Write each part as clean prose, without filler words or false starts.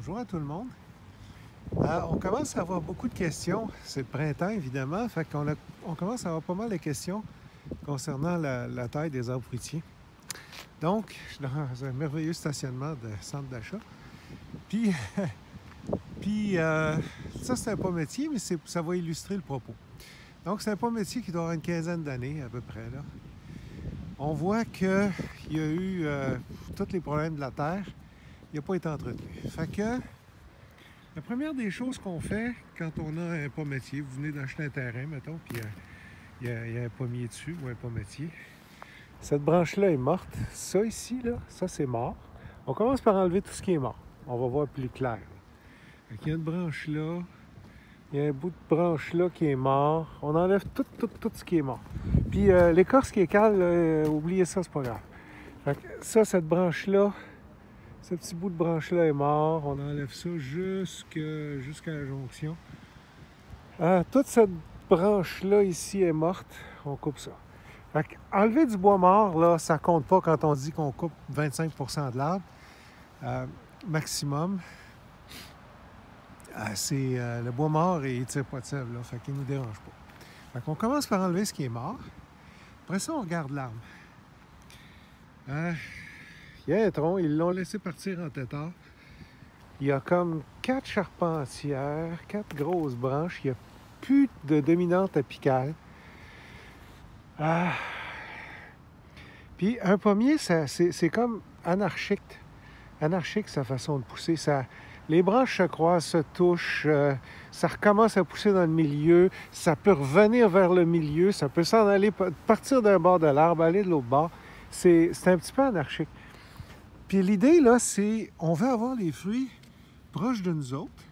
Bonjour à tout le monde. On commence à avoir beaucoup de questions. C'est le printemps, évidemment. Fait qu'on commence à avoir pas mal de questions concernant la taille des arbres fruitiers. Donc, je suis dans un merveilleux stationnement de centre d'achat. Puis, ça, c'est un pommier, mais ça va illustrer le propos. Donc, c'est un pommier qui doit avoir une quinzaine d'années, à peu près, là. On voit qu'il y a eu tous les problèmes de la terre. Il n'a pas été entretenu. Fait que la première des choses qu'on fait quand on a un pommier, vous venez d'acheter un terrain, mettons, puis il y a un pommier dessus ou un pommier. Cette branche-là est morte. Ça ici, là, ça c'est mort. On commence par enlever tout ce qui est mort. On va voir plus clair. Il y a une branche là, il y a un bout de branche là qui est mort. On enlève tout ce qui est mort. Puis l'écorce qui est cale, oubliez ça, c'est pas grave. Fait que ça, cette branche-là, ce petit bout de branche-là est mort. On enlève ça jusqu'à la jonction. Toute cette branche-là ici est morte. On coupe ça. Fait que enlever du bois mort, là, ça compte pas quand on dit qu'on coupe 25% de l'arbre. Maximum. Le bois mort et il tire pas de sève, là. Fait qu'il nous dérange pas. Fait qu'on commence par enlever ce qui est mort. Après ça, on regarde l'arbre. Il y a un tronc, ils l'ont laissé partir en tétard. Il y a comme 4 charpentières, 4 grosses branches. Il n'y a plus de dominante apicale. Puis un pommier, c'est comme anarchique. Anarchique, sa façon de pousser. Les branches se croisent, se touchent, ça recommence à pousser dans le milieu, ça peut revenir vers le milieu, ça peut s'en aller, partir d'un bord de l'arbre, aller de l'autre bord. C'est un petit peu anarchique. Puis l'idée, là, c'est on veut avoir les fruits proches de nous autres.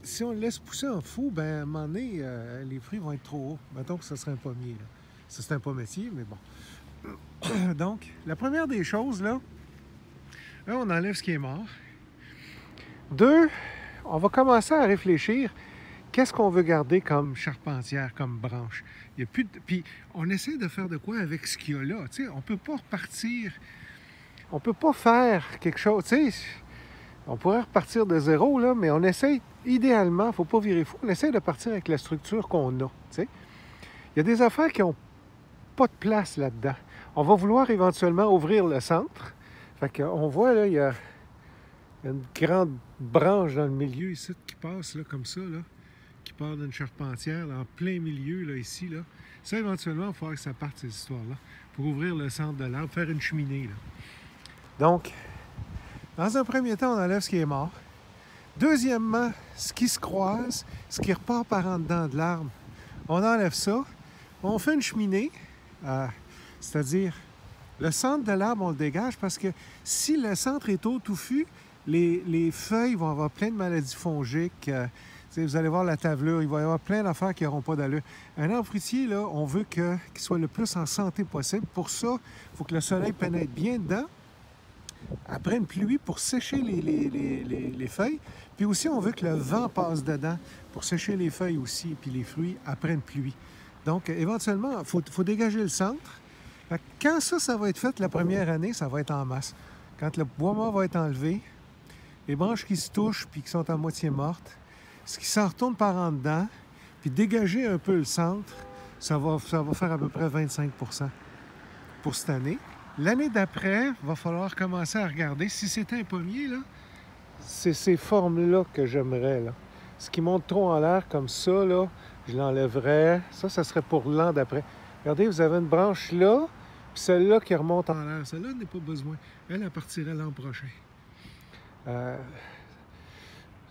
Si on le laisse pousser en faux, ben à un moment donné, les fruits vont être trop hauts. Mettons que ce serait un pommier, là. Ça, c'est un pommier, mais bon. Donc, la première des choses, là, on enlève ce qui est mort. 2, on va commencer à réfléchir. Qu'est-ce qu'on veut garder comme charpentière, comme branche? Il y a plus de... Puis on essaie de faire de quoi avec ce qu'il y a là. Tu sais, on ne peut pas repartir. On ne peut pas faire quelque chose. Tu sais, on pourrait repartir de zéro, là, mais on essaie, idéalement, il ne faut pas virer fou, on essaie de partir avec la structure qu'on a. Tu sais. Il y a des affaires qui n'ont pas de place là-dedans. On va vouloir éventuellement ouvrir le centre. Fait qu'on voit, là, il y a une grande branche dans le milieu ici qui passe, là, comme ça, là, qui part d'une charpentière là, en plein milieu, là, ici. Là. Ça, éventuellement, il va falloir que ça parte, ces histoires-là, pour ouvrir le centre de l'arbre, faire une cheminée. Là. Donc, dans un premier temps, on enlève ce qui est mort. Deuxièmement, ce qui se croise, ce qui repart par en dedans de l'arbre, on enlève ça. On fait une cheminée, c'est-à-dire le centre de l'arbre, on le dégage parce que si le centre est trop touffu, les feuilles vont avoir plein de maladies fongiques. Vous allez voir la tavelure, il va y avoir plein d'affaires qui n'auront pas d'allure. Un arbre fruitier, là, on veut qu'il soit le plus en santé possible. Pour ça, il faut que le soleil pénètre bien dedans. Après une pluie, pour sécher les feuilles. Puis aussi, on veut que le vent passe dedans pour sécher les feuilles aussi, puis les fruits après une pluie. Donc, éventuellement, il faut dégager le centre. Quand ça va être fait la première année, ça va être en masse. Quand le bois mort va être enlevé, les branches qui se touchent puis qui sont à moitié mortes, ce qui s'en retourne par en dedans, puis dégager un peu le centre, ça va faire à peu près 25 % pour cette année. L'année d'après, il va falloir commencer à regarder. Si c'était un pommier, là, c'est ces formes-là que j'aimerais. Là. Ce qui monte trop en l'air comme ça, là, je l'enlèverais. Ça serait pour l'an d'après. Regardez, vous avez une branche là, puis celle-là qui remonte en l'air. Celle-là n'est pas besoin. Elle partirait l'an prochain.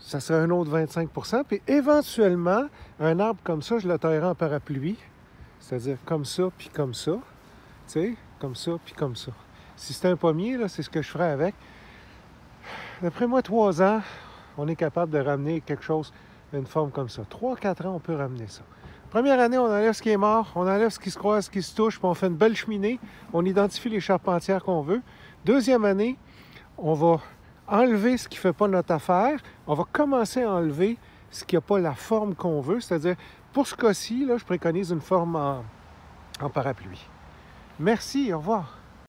Ça serait un autre 25 %. Puis éventuellement, un arbre comme ça, je le taillerais en parapluie. C'est-à-dire comme ça, puis comme ça. Tu sais, comme ça, puis comme ça. Si c'était un pommier, là, c'est ce que je ferais avec. D'après moi, 3 ans, on est capable de ramener quelque chose, une forme comme ça. 3-4 ans, on peut ramener ça. Première année, on enlève ce qui est mort, on enlève ce qui se croise, ce qui se touche, puis on fait une belle cheminée. On identifie les charpentières qu'on veut. Deuxième année, on va enlever ce qui ne fait pas notre affaire. On va commencer à enlever ce qui n'a pas la forme qu'on veut. C'est-à-dire, pour ce cas-ci, là, je préconise une forme en parapluie. Merci, au revoir.